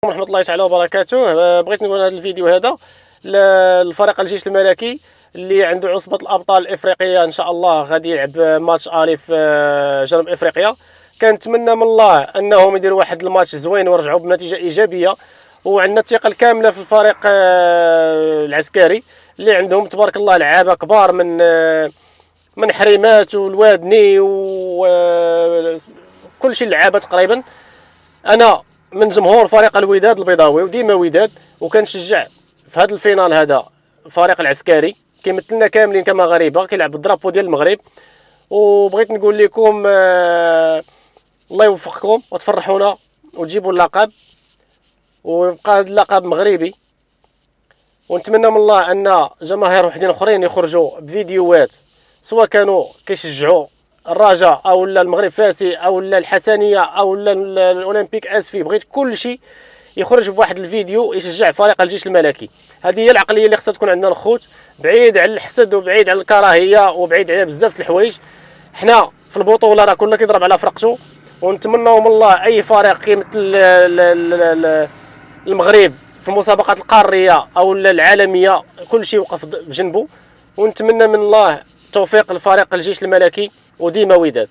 ورحمة الله تعالى وبركاته. بغيت نقول هذا الفيديو هذا للفريق الجيش الملكي اللي عنده عصبة الأبطال الإفريقية، إن شاء الله غادي يلعب ماتش آلي في جنوب إفريقيا. كنتمنى من الله أنهم يديروا واحد الماتش زوين ويرجعوا بنتيجة إيجابية، وعندنا الثقة الكاملة في الفريق العسكري اللي عندهم تبارك الله لعابة كبار من حريمات والوادني وكل شيء لعابة تقريبا. أنا من جمهور فريق الوداد البيضاوي وديما وداد، وكنشجع في هذا الفينال هذا الفريق العسكري كيمثلنا كاملين كمغاربه، كيلعب بالدرابو ديال المغرب. وبغيت نقول لكم الله يوفقكم وتفرحونا وتجيبوا اللقب، ويبقى هذا اللقب مغربي. ونتمنى من الله ان جماهير وحدين اخرين يخرجوا بفيديوهات، سواء كانوا كيشجعوا الرجاء او المغرب فاسي او الحسنيه او الاولمبيك اسفي، بغيت كل شيء يخرج بواحد الفيديو يشجع فريق الجيش الملكي. هذه هي العقليه اللي خصها تكون عندنا الخوت، بعيد على الحسد وبعيد على الكراهيه وبعيد على بزاف الحوايج. حنا في البطوله راه كلنا كيضرب على فرقته، ونتمنوا من الله اي فريق كيمثل المغرب في المسابقات القاريه او العالميه كل شيء يوقف بجنبه. ونتمنى من الله التوفيق لفريق الجيش الملكي وديما وداد.